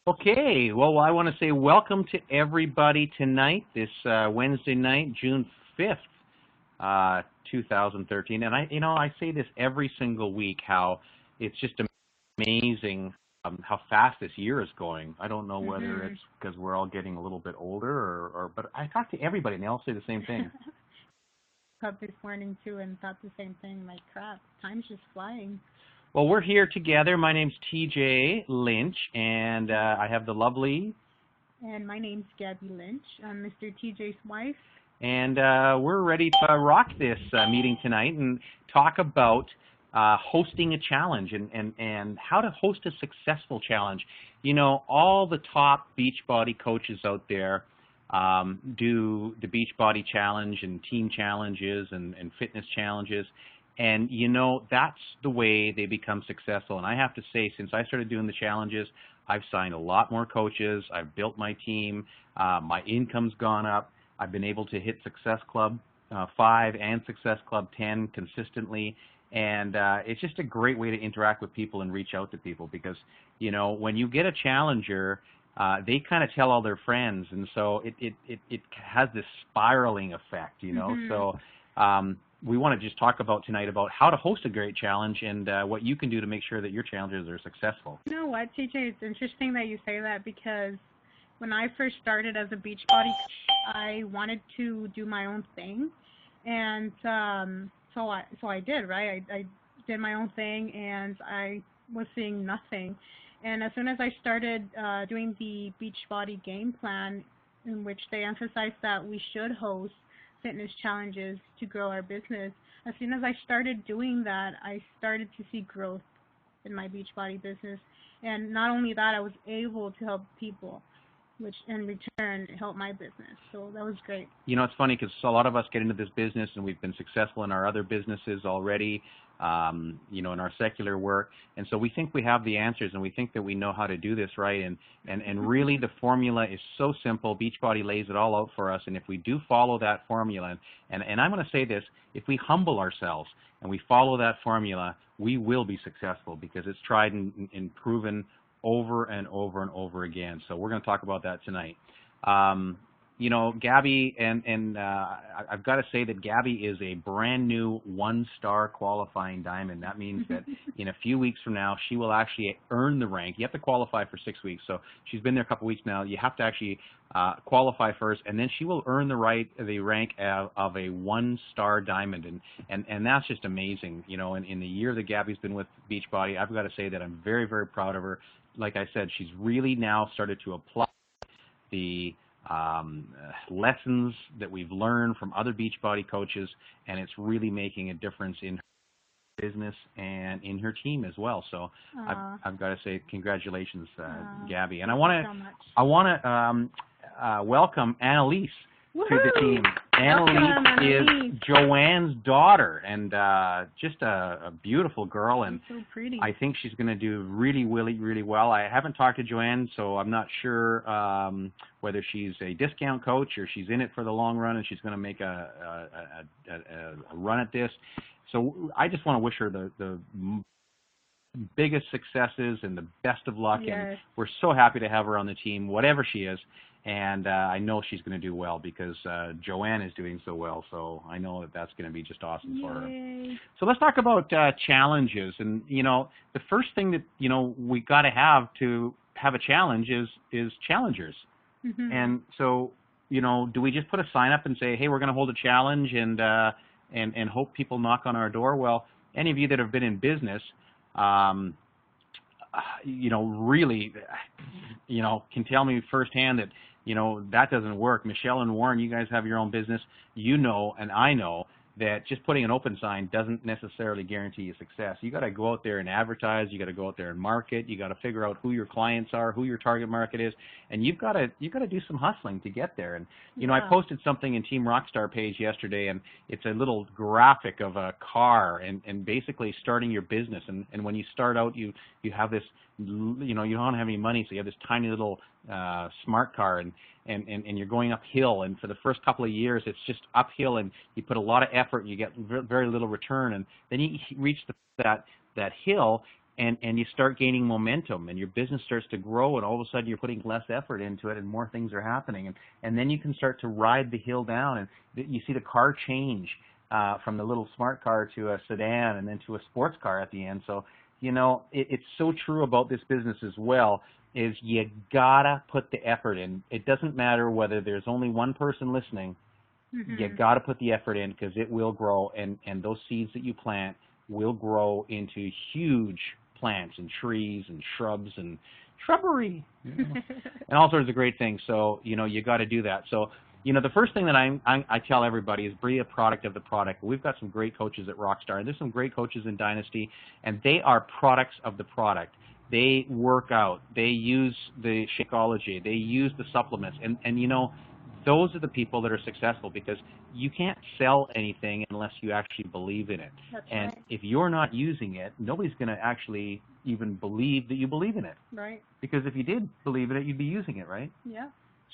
Okay, well, I want to say welcome to everybody tonight, this Wednesday night, June 5th, 2013. And I say this every single week, how it's just amazing how fast this year is going. I don't know whether it's because we're all getting a little bit older, but I talk to everybody and they all say the same thing. Up this morning too and thought the same thing. Like, crap, time's just flying. Well, we're here together. My name's TJ Lynch, and I have the lovely... And my name's Gabby Lynch. I'm Mr. TJ's wife. And we're ready to rock this meeting tonight and talk about hosting a challenge and how to host a successful challenge. You know, all the top Beachbody coaches out there do the Beachbody challenge and team challenges and fitness challenges. And, you know, that's the way they become successful. And I have to say, since I started doing the challenges, I've signed a lot more coaches. I've built my team. My income's gone up. I've been able to hit Success Club 5 and Success Club 10 consistently. And it's just a great way to interact with people and reach out to people because, you know, when you get a challenger, they kind of tell all their friends. And so it has this spiraling effect, you know. So we want to just talk about tonight about how to host a great challenge and what you can do to make sure that your challenges are successful. You know what, TJ? It's interesting that you say that because when I first started as a Beachbody coach, I wanted to do my own thing, and so I did, right? I did my own thing, and I was seeing nothing. And as soon as I started doing the Beachbody game plan, in which they emphasized that we should host fitness challenges to grow our business, as soon as I started doing that, I started to see growth in my Beachbody business. And not only that, I was able to help people, which in return helped my business. So that was great. You know, it's funny because a lot of us get into this business and we've been successful in our other businesses already, you know, in our secular work. And so we think we have the answers and we think that we know how to do this right. And really the formula is so simple. Beachbody lays it all out for us. And if we do follow that formula, and I'm going to say this, if we humble ourselves and we follow that formula, we will be successful because it's tried and proven over and over and over again. So we're going to talk about that tonight. You know, Gabby, and I've got to say that Gabby is a brand new 1-star qualifying diamond. That means that in a few weeks from now, she will actually earn the rank. You have to qualify for 6 weeks. So she's been there a couple weeks now. You have to actually qualify first, and then she will earn the rank of a 1-star diamond. And that's just amazing. You know, in the year that Gabby's been with Beachbody, I've got to say that I'm very, very proud of her. Like I said, she's really now started to apply the lessons that we've learned from other Beachbody coaches, and it's really making a difference in her business and in her team as well. So I've got to say congratulations, Gabby. And I want to welcome Annalise to the team. Annalise is Joanne's daughter, and just a beautiful girl, and so pretty. I think she's going to do really, really, really well. I haven't talked to Joanne, so I'm not sure whether she's a discount coach or she's in it for the long run and she's going to make a run at this. So I just want to wish her the biggest successes and the best of luck, and we're so happy to have her on the team, whatever she is. And I know she's going to do well because Joanne is doing so well. So I know that that's going to be just awesome for her. So let's talk about challenges. And, you know, the first thing that, you know, we got to have a challenge is challengers. And so, you know, do we just put a sign up and say, hey, we're going to hold a challenge and hope people knock on our door? Well, any of you that have been in business, you know, really, you know, can tell me firsthand that, you know, that doesn't work. Michelle and Warren, you guys have your own business. You know, and I know that just putting an open sign doesn't necessarily guarantee you success. You got to go out there and advertise. You got to go out there and market. You got to figure out who your clients are, who your target market is, and you've got to do some hustling to get there. And you know, I posted something in Team Rockstar page yesterday, and it's a little graphic of a car and basically starting your business. And when you start out, you have this, you know, you don't have any money, so you have this tiny little smart car, and you're going uphill, and for the first couple of years it's just uphill, and you put a lot of effort and you get very little return, and then you reach that hill and you start gaining momentum, and your business starts to grow, and all of a sudden you're putting less effort into it, and more things are happening, and then you can start to ride the hill down, and you see the car change from the little smart car to a sedan, and then to a sports car at the end. So, you know, it's so true about this business as well, is you gotta put the effort in. It doesn't matter whether there's only one person listening. You gotta put the effort in, because it will grow, and those seeds that you plant will grow into huge plants and trees and shrubs and shrubbery, you know, and all sorts of great things. So, you know, you got to do that. So, you know, the first thing that I tell everybody is be a product of the product. We've got some great coaches at Rockstar, and there's some great coaches in Dynasty, and they are products of the product. They work out. They use the Shakeology. They use the supplements, and you know, those are the people that are successful, because you can't sell anything unless you actually believe in it. That's and right. if you're not using it, nobody's going to actually even believe that you believe in it. Right. Because if you did believe in it, you'd be using it, right? Yeah.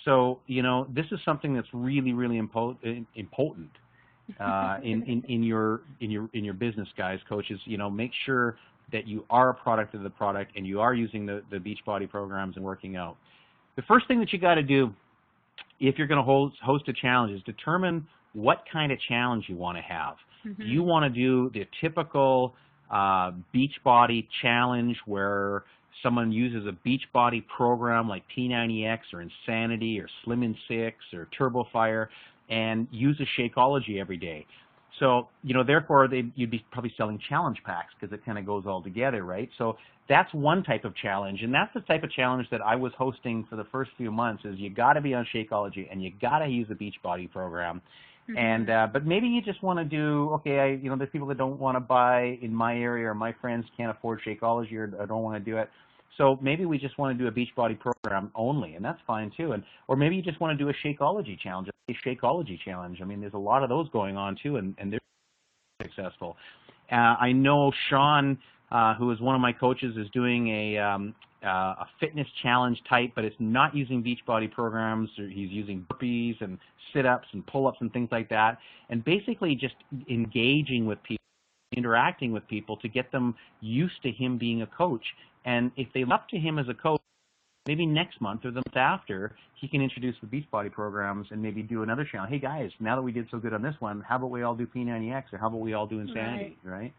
So, you know, this is something that's really, really important in your business, guys, coaches. You know, make sure that you are a product of the product, and you are using the Beachbody programs and working out. The first thing that you got to do, if you're going to host a challenge, is determine what kind of challenge you want to have. Do you want to do the typical Beachbody challenge where someone uses a Beachbody program like P90X or Insanity or Slim in 6 or Turbo Fire and use a Shakeology every day? So, you know, therefore, you'd be probably selling challenge packs, because it kind of goes all together, right? So that's one type of challenge, and that's the type of challenge that I was hosting for the first few months, is you got to be on Shakeology, and you got to use the Beachbody program. And but maybe you just want to do, okay, you know, there's people that don't want to buy in my area, or my friends can't afford Shakeology, or don't want to do it. So maybe we just want to do a Beachbody program only, and that's fine too. Or maybe you just want to do a Shakeology challenge, I mean, there's a lot of those going on too, and they're successful. I know Sean, who is one of my coaches, is doing a fitness challenge type, but it's not using Beachbody programs. He's using burpees and sit-ups and pull-ups and things like that, and basically just engaging with people, interacting with people to get them used to him being a coach. And if they look up to him as a coach, maybe next month or the month after, he can introduce the Beachbody programs and maybe do another challenge. Hey guys, now that we did so good on this one, how about we all do P90X, or how about we all do Insanity, right?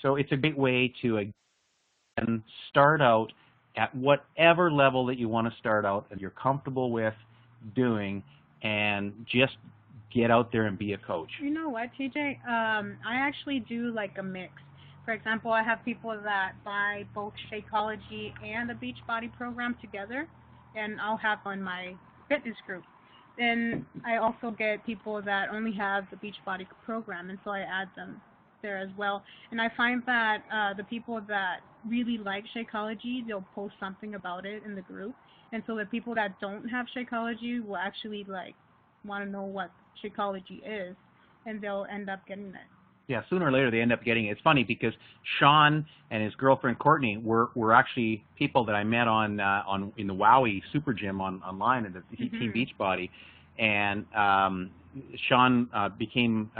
So it's a great way to, again, start out at whatever level that you want to start out that you're comfortable with doing, and just get out there and be a coach. You know what, TJ? I actually do like a mix. For example, I have people that buy both Shakeology and the Beachbody program together, and I'll have on my fitness group. Then I also get people that only have the Beachbody program, and so I add them there as well. And I find that the people that really like Shakeology, they'll post something about it in the group, and so the people that don't have Shakeology will actually like want to know what Shakeology is, and they'll end up getting it. Yeah, sooner or later they end up getting it. It's funny because Sean and his girlfriend Courtney were actually people that I met on in the Wowie Super Gym online at the Team Beachbody, and Sean I became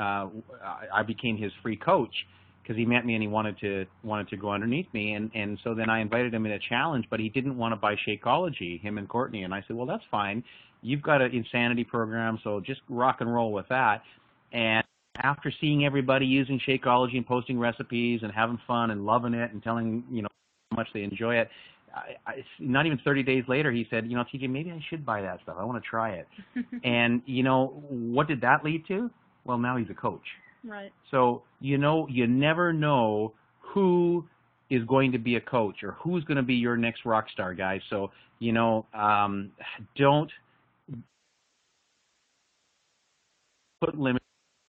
his free coach because he met me and he wanted to go underneath me, and so then I invited him in a challenge, but he didn't want to buy Shakeology, him and Courtney, and I said, well, that's fine. You've got an Insanity program, so just rock and roll with that. And after seeing everybody using Shakeology and posting recipes and having fun and loving it and telling, you know, how much they enjoy it, not even 30 days later, he said, you know, TJ, maybe I should buy that stuff. I want to try it. And, you know, what did that lead to? Well, now he's a coach. Right. So, you know, you never know who is going to be a coach or who's going to be your next rock star, guys. So, you know, don't put limits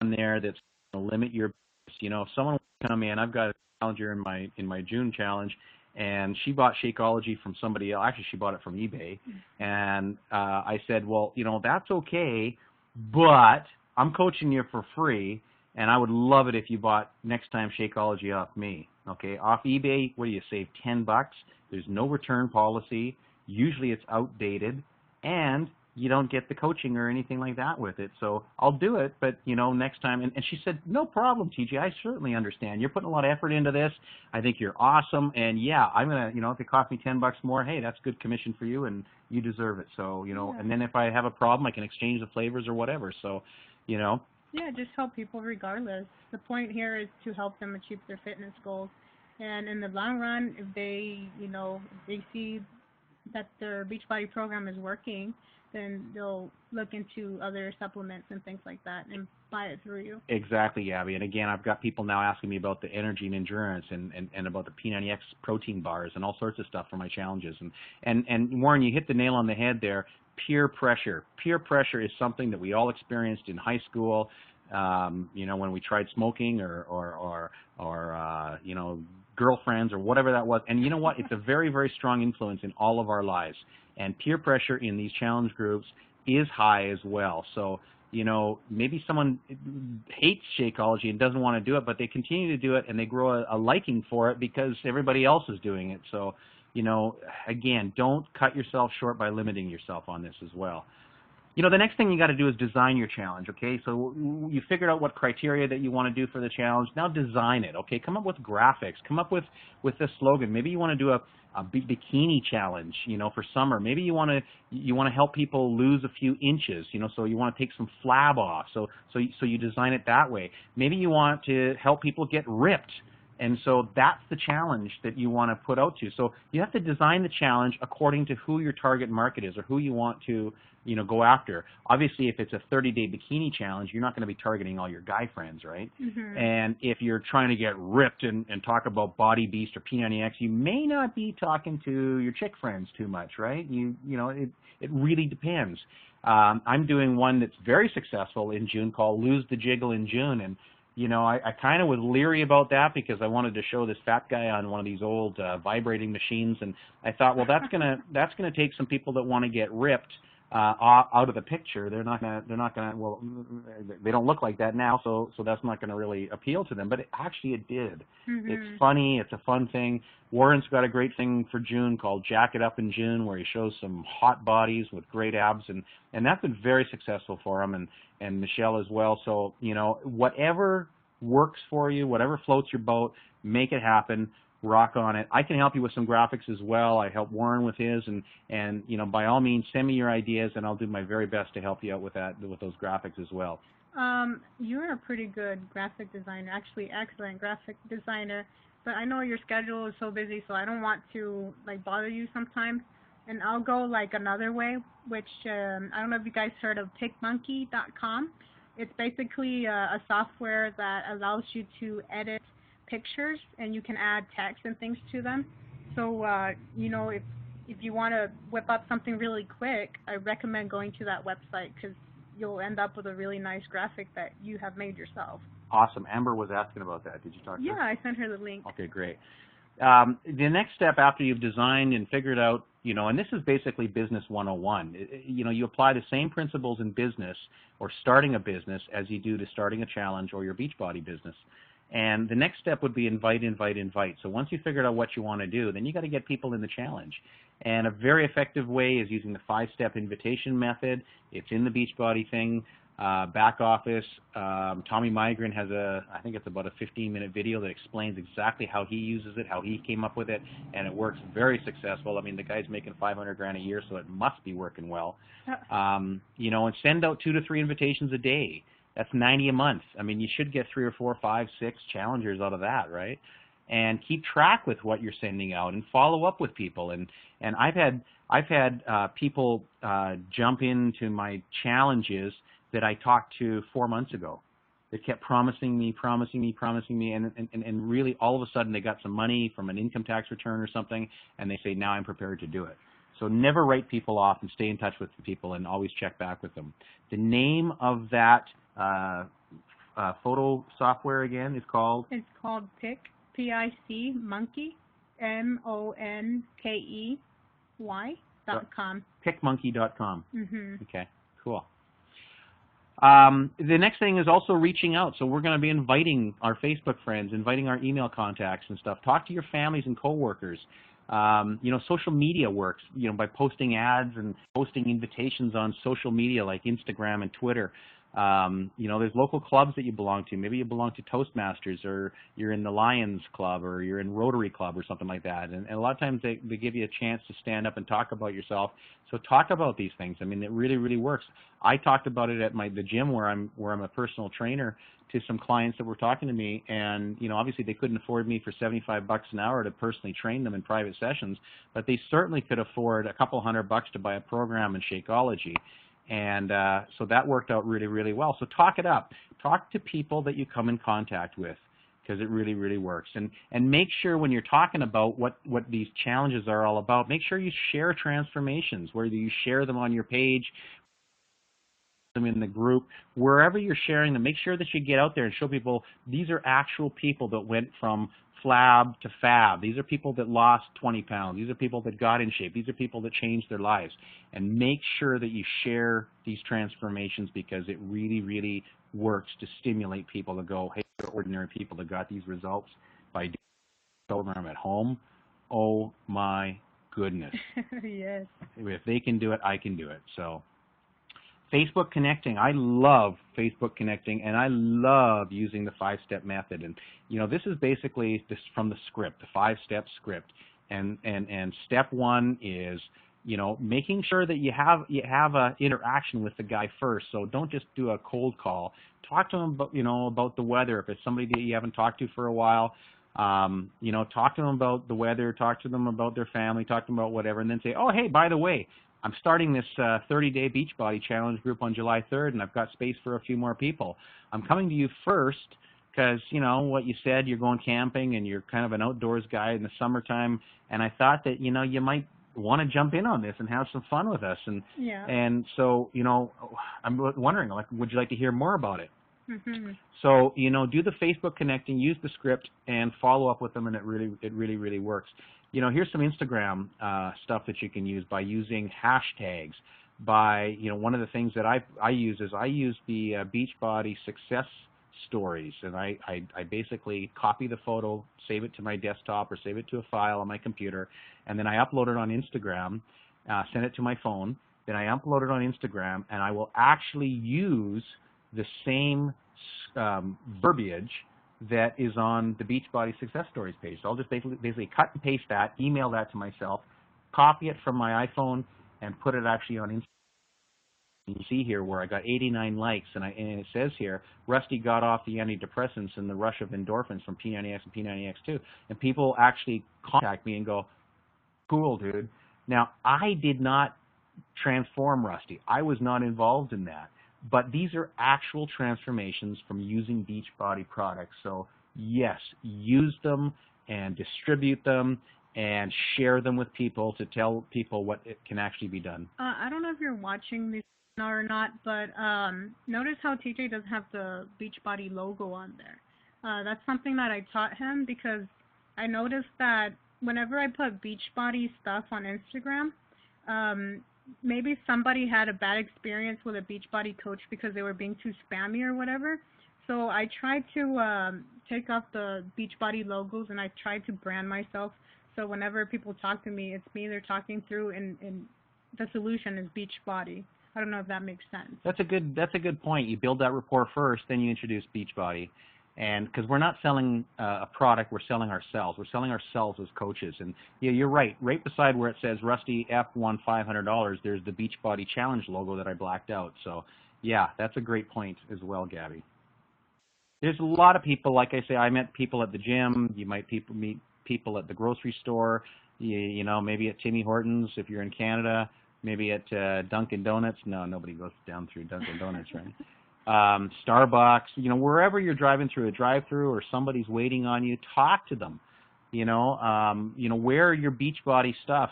on there that's going to limit your business. You know, if someone will come in, I've got a challenger in my June challenge, and she bought Shakeology from somebody else. Actually, she bought it from eBay. And I said, well, you know, that's okay, but I'm coaching you for free, and I would love it if you bought next time Shakeology off me. Okay, off eBay, what do you save, $10? There's no return policy. Usually it's outdated, and you don't get the coaching or anything like that with it. So I'll do it, but, next time. And she said, no problem, TJ. I certainly understand. You're putting a lot of effort into this. I think you're awesome. And, yeah, I'm going to, if it costs me $10 more, hey, that's good commission for you, and you deserve it. So, and then if I have a problem, I can exchange the flavors or whatever. So, Yeah, just help people regardless. The point here is to help them achieve their fitness goals. And in the long run, if they, if they see that their Beachbody program is working, then they'll look into other supplements and things like that and buy it through you. Exactly, Abby. And again, I've got people now asking me about the energy and endurance and about the P90X protein bars and all sorts of stuff for my challenges. And Warren, you hit the nail on the head there. Peer pressure. Peer pressure is something that we all experienced in high school, when we tried smoking or girlfriends or whatever that was. And you know what? It's a very, very strong influence in all of our lives. And peer pressure in these challenge groups is high as well. So, maybe someone hates Shakeology and doesn't want to do it, but they continue to do it and they grow a liking for it because everybody else is doing it. So, again, don't cut yourself short by limiting yourself on this as well. The next thing you got to do is design your challenge, okay? So you figured out what criteria that you want to do for the challenge. Now design it, okay? Come up with graphics. Come up with this slogan. Maybe you want to do a bikini challenge, for summer. Maybe you want to help people lose a few inches, so you want to take some flab off. So you design it that way. Maybe you want to help people get ripped. And so that's the challenge that you want to put out to. So you have to design the challenge according to who your target market is or who you want to, go after. Obviously, if it's a 30-day bikini challenge, you're not going to be targeting all your guy friends, right? Mm-hmm. And if you're trying to get ripped and talk about Body Beast or P90X, you may not be talking to your chick friends too much, right? It really depends. I'm doing one that's very successful in June called Lose the Jiggle in June, and I kind of was leery about that because I wanted to show this fat guy on one of these old vibrating machines, and I thought, well, that's gonna take some people that want to get ripped out of the picture. They're not gonna. Well, they don't look like that now, so that's not gonna really appeal to them. But it did. Mm-hmm. It's funny. It's a fun thing. Warren's got a great thing for June called Jack It Up in June, where he shows some hot bodies with great abs, and that's been very successful for him, and Michelle as well. So whatever works for you, whatever floats your boat, make it happen. Rock on it. I can help you with some graphics as well. I help Warren with his, and by all means, send me your ideas, and I'll do my very best to help you out with those graphics as well. You're a pretty good graphic designer, actually excellent graphic designer, but I know your schedule is so busy, so I don't want to bother you sometimes, and I'll go another way, which I don't know if you guys heard of PicMonkey.com. It's basically a software that allows you to edit pictures, and you can add text and things to them. So, if you want to whip up something really quick, I recommend going to that website because you'll end up with a really nice graphic that you have made yourself. Awesome. Amber was asking about that. Did you talk to her? Yeah, I sent her the link. Okay, great. The next step after you've designed and figured out, and this is basically business 101, you apply the same principles in business or starting a business as you do to starting a challenge or your Beachbody business. And the next step would be invite. So once you figured out what you want to do, then you got to get people in the challenge. And a very effective way is using the 5-step invitation method. It's in the Beachbody thing. Back office. Tommy Migren has I think it's about a 15-minute video that explains exactly how he uses it, how he came up with it, and it works very successful. I mean, the guy's making $500,000 a year, so it must be working well. And send out 2 to 3 invitations a day. That's 90 a month. I mean, you should get 3 or 4, 5, 6 challengers out of that, right? And keep track with what you're sending out and follow up with people. And I've had people jump into my challenges that I talked to 4 months ago. They kept promising me, and really all of a sudden they got some money from an income tax return or something, and they say, now I'm prepared to do it. So never write people off and stay in touch with the people and always check back with them. The name of that photo software again is called? It's called PIC, P-I-C, Monkey, MONKEY.com. PicMonkey.com. Mm-hmm. Okay, cool. The next thing is also reaching out. So we're going to be inviting our Facebook friends, inviting our email contacts and stuff. Talk to your families and coworkers. Social media works, by posting ads and posting invitations on social media like Instagram and Twitter. There's local clubs that you belong to. Maybe you belong to Toastmasters, or you're in the Lions Club, or you're in Rotary Club or something like that. And a lot of times they give you a chance to stand up and talk about yourself. So talk about these things. I mean, it really, really works. I talked about it at the gym where I'm a personal trainer to some clients that were talking to me, and obviously they couldn't afford me for $75 an hour to personally train them in private sessions, but they certainly could afford a couple $100 to buy a program in Shakeology. And so that worked out really, really well. So talk it up. Talk to people that you come in contact with, because it really, really works. And make sure when you're talking about what these challenges are all about, make sure you share transformations, whether you share them on your page, them in the group, wherever you're sharing them. Make sure that you get out there and show people these are actual people that went from flab to fab. These are people that lost 20 pounds. These are people that got in shape. These are people that changed their lives. And make sure that you share these transformations, because it really, really works to stimulate people to go, hey, they're ordinary people that got these results by doing the program at home. Oh my goodness. Yes. If they can do it, I can do it. So Facebook connecting. I love Facebook connecting, and I love using the 5-step method. And this is basically this from the script, the 5-step script. And step 1 is making sure that you have a interaction with the guy first. So don't just do a cold call. Talk to him about about the weather. If it's somebody that you haven't talked to for a while, talk to them about the weather. Talk to them about their family. Talk to them about whatever, and then say, oh, hey, by the way, I'm starting this 30-day Beachbody Challenge group on July 3rd, and I've got space for a few more people. I'm coming to you first because, what you said, you're going camping and you're kind of an outdoors guy in the summertime, and I thought that, you might want to jump in on this and have some fun with us. And so, I'm wondering, would you like to hear more about it? Mm-hmm. So, do the Facebook connecting, use the script, and follow up with them, and it really, really works. Here's some Instagram stuff that you can use by using hashtags. One of the things that I use is I use the Beachbody success stories, and I basically copy the photo, save it to my desktop, or save it to a file on my computer, and then I upload it on Instagram, send it to my phone, then I upload it on Instagram, and I will actually use the same verbiage that is on the Beachbody Success Stories page. So I'll just basically cut and paste that, email that to myself, copy it from my iPhone, and put it actually on Instagram. You see here where I got 89 likes, and it says here, Rusty got off the antidepressants and the rush of endorphins from P90X and P90X2. And people actually contact me and go, cool, dude. Now, I did not transform Rusty. I was not involved in that. But these are actual transformations from using Beachbody products. So yes, use them and distribute them and share them with people to tell people what it can actually be done. I don't know if you're watching this or not, but notice how TJ doesn't have the Beachbody logo on there. That's something that I taught him, because I noticed that whenever I put Beachbody stuff on Instagram, maybe somebody had a bad experience with a Beachbody coach because they were being too spammy or whatever. So I tried to take off the Beachbody logos, and I tried to brand myself. So whenever people talk to me, it's me they're talking through, and the solution is Beachbody. I don't know if that makes sense. That's a good point. You build that rapport first, then you introduce Beachbody. And because we're not selling a product, we're selling ourselves. We're selling ourselves as coaches. And yeah, you're right. Right beside where it says Rusty F won $500, there's the Beachbody Challenge logo that I blacked out. So yeah, that's a great point as well, Gabby. There's a lot of people, like I say, I met people at the gym. You might meet people at the grocery store. Maybe at Timmy Hortons if you're in Canada. Maybe at Dunkin' Donuts. No, nobody goes down through Dunkin' Donuts, right? Starbucks, wherever you're driving through a drive-through or somebody's waiting on you, talk to them. Wear your Beachbody stuff.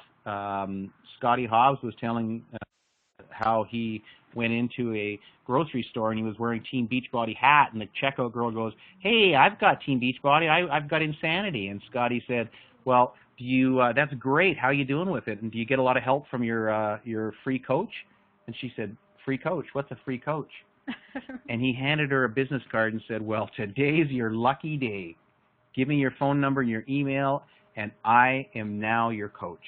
Scotty Hobbs was telling how he went into a grocery store and he was wearing Team Beachbody hat, and the checkout girl goes, "Hey, I've got Team Beachbody. I've got Insanity." And Scotty said, "Well, do you? That's great. How you doing with it? And do you get a lot of help from your free coach?" And she said, "Free coach? What's a free coach?" And he handed her a business card and said, "Well, today's your lucky day. Give me your phone number and your email, and I am now your coach.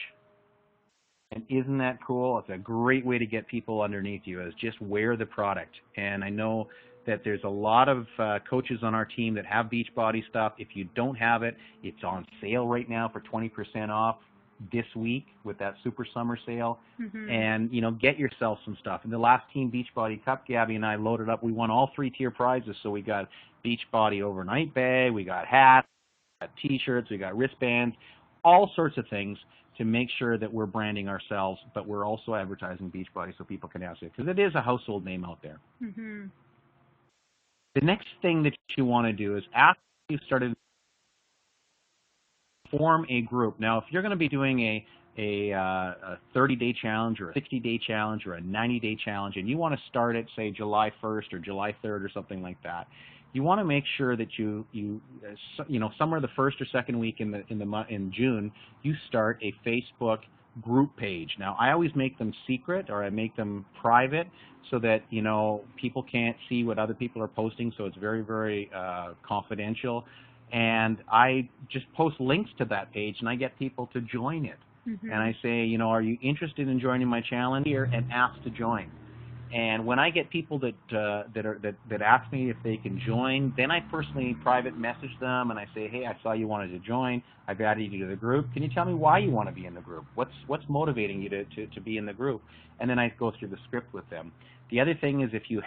And isn't that cool? It's a great way to get people underneath you, is just wear the product. And I know that there's a lot of coaches on our team that have Beachbody stuff. If you don't have it, it's on sale right now for 20% off this week with that super summer sale. And, you know, get yourself some stuff. In the last Team Beachbody Cup, Gabby and I loaded up. We won all 3 tier prizes. So we got Beachbody overnight bag, we got hats, we got T-shirts, we got wristbands, all sorts of things to make sure that we're branding ourselves, but we're also advertising Beachbody so people can ask it, because it is a household name out there. The next thing that you want to do is, after you've started, form a group. Now, if you're going to be doing a 30-day challenge or a 60-day challenge or a 90-day challenge, and you want to start it, say, July 1st or July 3rd or something like that, you want to make sure that you know, somewhere the first or second week in June, you start a Facebook group page. Now, I always make them secret, or I make them private, so that, you know, people can't see what other people are posting, so it's very, very confidential. And I just post links to that page, and I get people to join it. And I say, you know, are you interested in joining my challenge here, and ask to join. And when I get people that ask me if they can join, then I personally private message them, and I say, hey, I saw you wanted to join. I've added you to the group. Can you tell me why you want to be in the group? What's motivating you to be in the group? And then I go through the script with them. The other thing is, if you're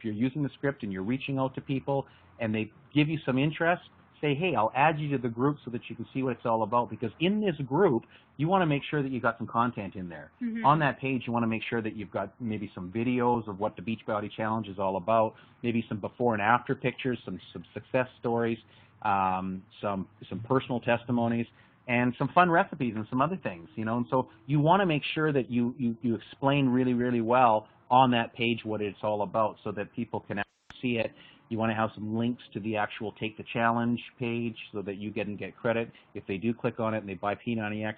using the script and you're reaching out to people and they give you some interest, say, hey, I'll add you to the group so that you can see what it's all about. Because in this group, you want to make sure that you've got some content in there. On that page, you want to make sure that you've got maybe some videos of what the Beachbody Challenge is all about, maybe some before and after pictures, some success stories, some personal testimonies, and some fun recipes and some other things, you know. And so you want to make sure that you explain really, really well on that page what it's all about, so that people can see it. You want to have some links to the actual Take the Challenge page so that you get credit. If they do click on it and they buy P90X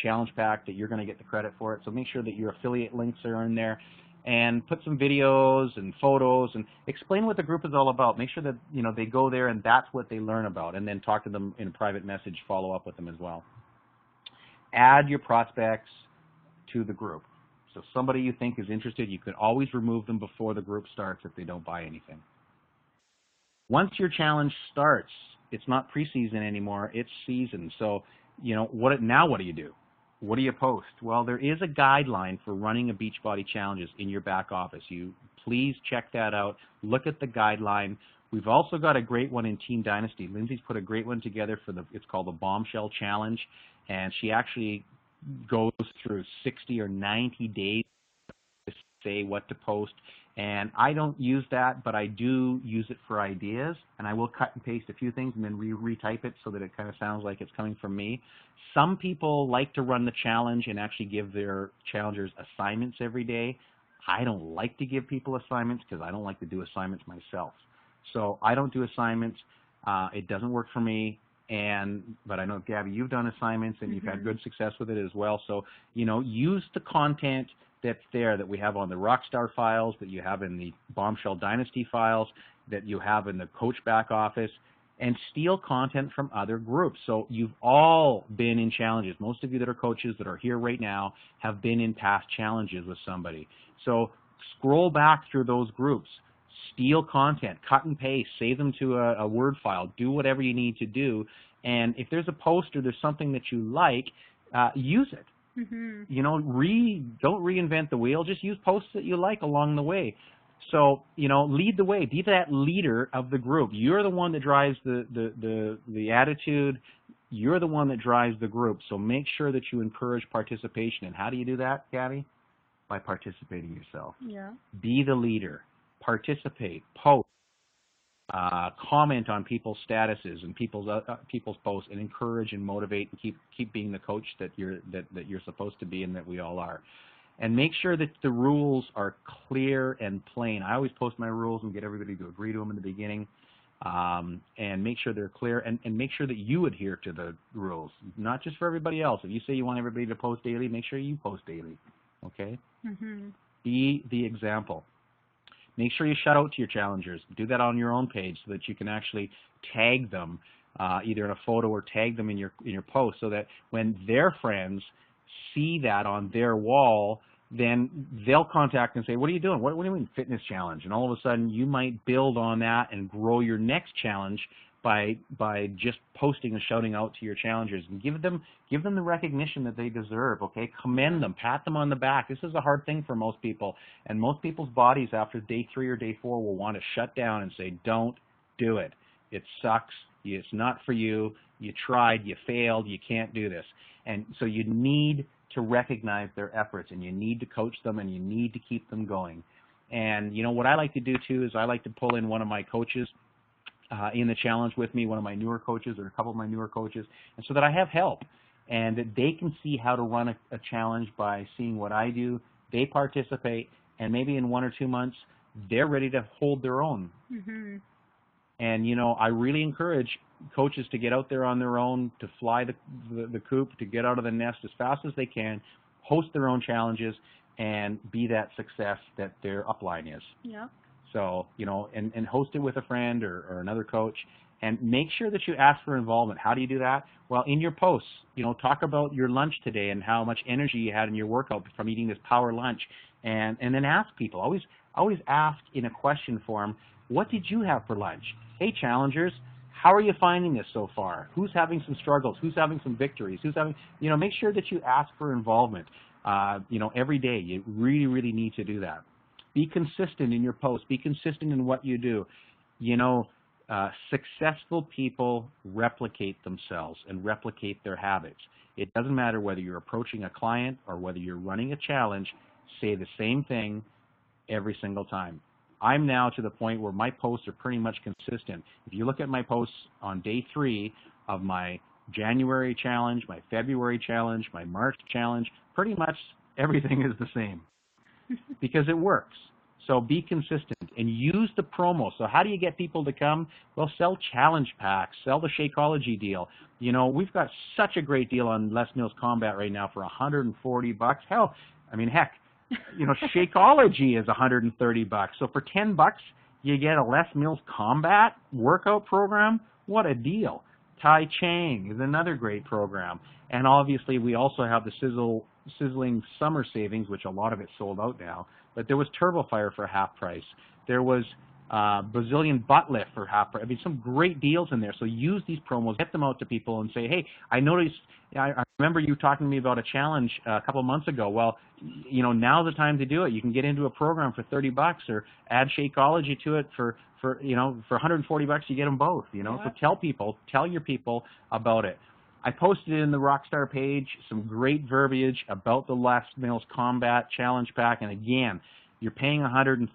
challenge pack, that you're going to get the credit for it. So make sure that your affiliate links are in there, and put some videos and photos and explain what the group is all about. Make sure that, you know, they go there and that's what they learn about, and then talk to them in a private message, follow up with them as well. Add your prospects to the group. So somebody you think is interested, you can always remove them before the group starts if they don't buy anything. Once your challenge starts, it's not preseason anymore, it's season. So, you know, now what do you do? What do you post? Well, there is a guideline for running a Beachbody challenges in your back office. You please check that out. Look at the guideline. We've also got a great one in Team Dynasty. Lindsay's put a great one together for it's called the Bombshell Challenge, and she actually goes through 60 or 90 days to say what to post. And I don't use that, but I do use it for ideas, and I will cut and paste a few things and then retype it so that it kind of sounds like it's coming from me. Some people like to run the challenge and actually give their challengers assignments every day. I don't like to give people assignments because I don't like to do assignments myself. So I don't do assignments. It doesn't work for me. But I know, Gabby, you've done assignments and you've had good success with it as well. So, you know, use the content that's there, that we have on the Rockstar files, that you have in the Bombshell Dynasty files, that you have in the Coach back office, and steal content from other groups. So you've all been in challenges. Most of you that are coaches that are here right now have been in past challenges with somebody. So scroll back through those groups, steal content, cut and paste, save them to a Word file, do whatever you need to do. And if there's a post or there's something that you like, use it. You know, don't reinvent the wheel. Just use posts that you like along the way. So, you know, lead the way. Be that leader of the group. You're the one that drives the attitude. You're the one that drives the group. So make sure that you encourage participation. And how do you do that, Gabby? By participating yourself. Yeah. Be the leader. Participate. Post. Comment on people's statuses and people's posts, and encourage and motivate, and keep being the coach that you're supposed to be, and that we all are. And make sure that the rules are clear and plain. I always post my rules and get everybody to agree to them in the beginning, and make sure they're clear, and make sure that you adhere to the rules, not just for everybody else. If you say you want everybody to post daily, make sure you post daily. Okay? Be the example. Make sure you shout out to your challengers. Do that on your own page so that you can actually tag them either in a photo or tag them in your post, so that when their friends see that on their wall, then they'll contact and say, what are you doing? What do you mean fitness challenge? And all of a sudden you might build on that and grow your next challenge by just posting and shouting out to your challengers, and give them the recognition that they deserve. Okay, commend them, pat them on the back. This is a hard thing for most people, and most people's bodies after day 3 or day 4 will want to shut down and say, don't do it. It sucks. It's not for you. You tried. You failed. You can't do this. And so you need to recognize their efforts, and you need to coach them, and you need to keep them going. And you know what I like to do too is I like to pull in one of my coaches in the challenge with me, one of my newer coaches or a couple of my newer coaches, and so that I have help and that they can see how to run a challenge by seeing what I do. They participate, and maybe in 1 or 2 months they're ready to hold their own. Mm-hmm. And you know, I really encourage coaches to get out there on their own, to fly the coop, to get out of the nest as fast as they can, host their own challenges, and be that success that their upline is. Yeah. So, you know, and host it with a friend or another coach, and make sure that you ask for involvement. How do you do that? Well, in your posts, you know, talk about your lunch today and how much energy you had in your workout from eating this power lunch, and then ask people. Always ask in a question form, what did you have for lunch? Hey, challengers, how are you finding this so far? Who's having some struggles? Who's having some victories? Who's having, you know, make sure that you ask for involvement, you know, every day. You really, really need to do that. Be consistent in your posts. Be consistent in what you do. You know, successful people replicate themselves and replicate their habits. It doesn't matter whether you're approaching a client or whether you're running a challenge. Say the same thing every single time. I'm now to the point where my posts are pretty much consistent. If you look at my posts on day 3 of my January challenge, my February challenge, my March challenge, pretty much everything is the same because it works. So be consistent and use the promo. So how do you get people to come? Well, sell challenge packs, sell the Shakeology deal. You know, we've got such a great deal on Les Mills Combat right now for $140. Hell, I mean, heck, you know, Shakeology is $130. So for $10, you get a Les Mills Combat workout program. What a deal. Tai Chang is another great program. And obviously, we also have the sizzling summer savings, which a lot of it sold out now. But there was Turbo Fire for half price. There was Brazilian butt lift for half price. I mean, some great deals in there. So use these promos, get them out to people, and say, hey, I noticed, I remember you talking to me about a challenge a couple of months ago. Well, you know, now's the time to do it. You can get into a program for $30 or add Shakeology to it for you know, for $140 you get them both. You know, so tell your people about it. I posted in the Rockstar page some great verbiage about the Les Mills Combat Challenge Pack, and again, you're paying $130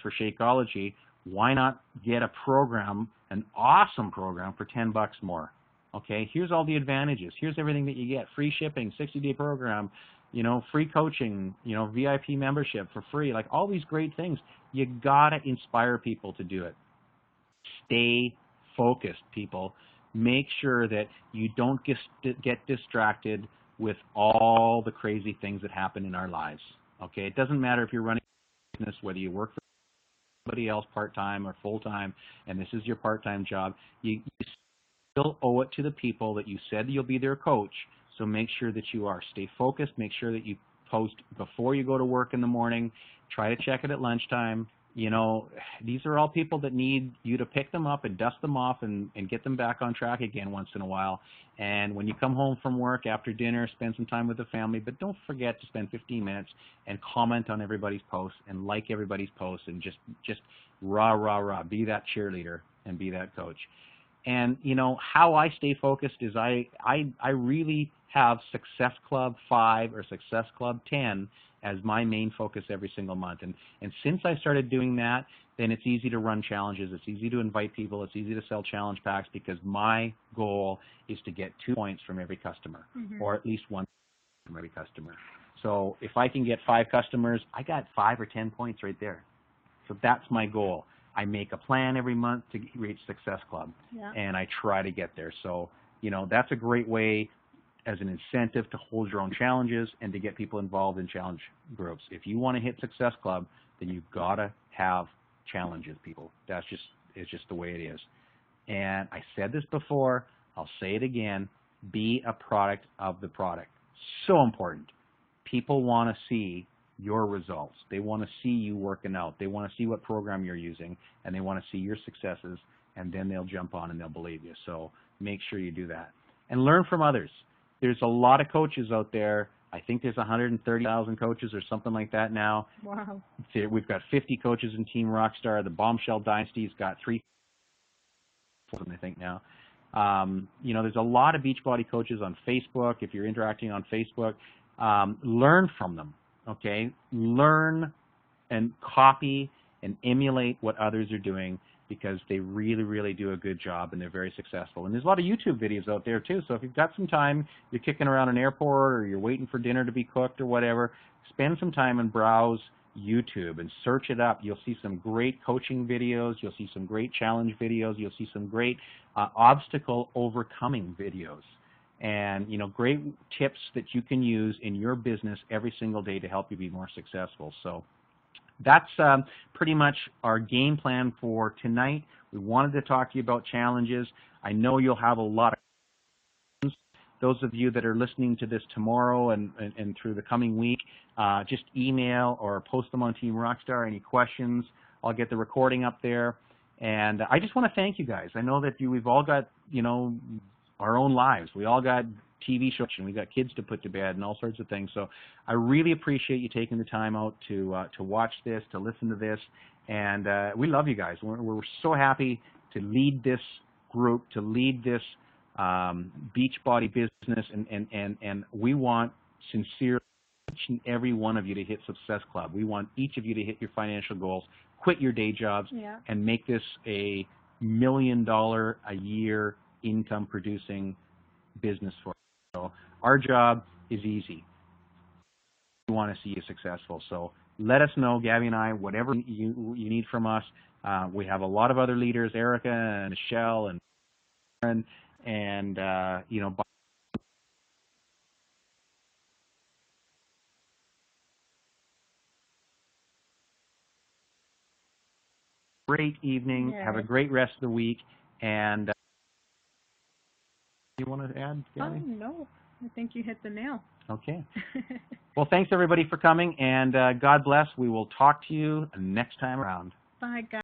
for Shakeology. Why not get a program, an awesome program, for $10 more? Okay, here's all the advantages. Here's everything that you get: free shipping, 60-day program, you know, free coaching, you know, VIP membership for free, like all these great things. You gotta inspire people to do it. Stay focused, people. Make sure that you don't get distracted with all the crazy things that happen in our lives. Okay, it doesn't matter if you're running a business, whether you work for somebody else part-time or full-time, and this is your part-time job. You still owe it to the people that you said you'll be their coach. So make sure that you are. Stay focused. Make sure that you post before you go to work in the morning. Try to check it at lunchtime. You know, these are all people that need you to pick them up and dust them off and get them back on track again once in a while. And when you come home from work after dinner, spend some time with the family, but don't forget to spend 15 minutes and comment on everybody's posts and like everybody's posts and just rah, rah, rah. Be that cheerleader and be that coach. And, you know, how I stay focused is I really have Success Club 5 or Success Club 10 as my main focus every single month. And since I started doing that, then it's easy to run challenges. It's easy to invite people. It's easy to sell challenge packs because my goal is to get 2 points from every customer, or at least 1 from every customer. So if I can get 5 customers, I got 5 or 10 points right there. So that's my goal. I make a plan every month to reach Success Club, and I try to get there. So, you know, that's a great way as an incentive to hold your own challenges and to get people involved in challenge groups. If you want to hit Success Club, then you've got to have challenges, people. It's just the way it is. And I said this before, I'll say it again, be a product of the product. So important. People want to see your results. They want to see you working out. They want to see what program you're using, and they want to see your successes, and then they'll jump on and they'll believe you. So make sure you do that. And learn from others. There's a lot of coaches out there. I think there's 130,000 coaches or something like that now. Wow. We've got 50 coaches in Team Rockstar. The Bombshell Dynasty's got 3, I think now. There's a lot of Beachbody coaches on Facebook. If you're interacting on Facebook, learn from them, okay? Learn and copy and emulate what others are doing, because they really, really do a good job and they're very successful. And there's a lot of YouTube videos out there too. So if you've got some time, you're kicking around an airport or you're waiting for dinner to be cooked or whatever, spend some time and browse YouTube and search it up. You'll see some great coaching videos. You'll see some great challenge videos. You'll see some great obstacle overcoming videos. And, great tips that you can use in your business every single day to help you be more successful. So that's pretty much our game plan for tonight. We wanted to talk to you about challenges. I know you'll have a lot of questions. Those of you that are listening to this tomorrow and through the coming week, just email or post them on Team Rockstar, any questions. I'll get the recording up there. And I just want to thank you guys. I know that we've all got, our own lives. We all got TV shows and we got kids to put to bed and all sorts of things. So I really appreciate you taking the time out to watch this, to listen to this, and we love you guys. We're so happy to lead this group, to lead this Beachbody business, and we want sincerely each and every one of you to hit Success Club. We want each of you to hit your financial goals, quit your day jobs, and make this a $1 million a year income producing business for you. So our job is easy. We want to see you successful. So let us know, Gabby and I, whatever you need from us. We have a lot of other leaders, Erica and Michelle and Aaron, and great evening. Yes. Have a great rest of the week. And you want to add, Gabby? No, I think you hit the nail. Okay. Well, thanks everybody for coming, and God bless. We will talk to you next time around. Bye, guys.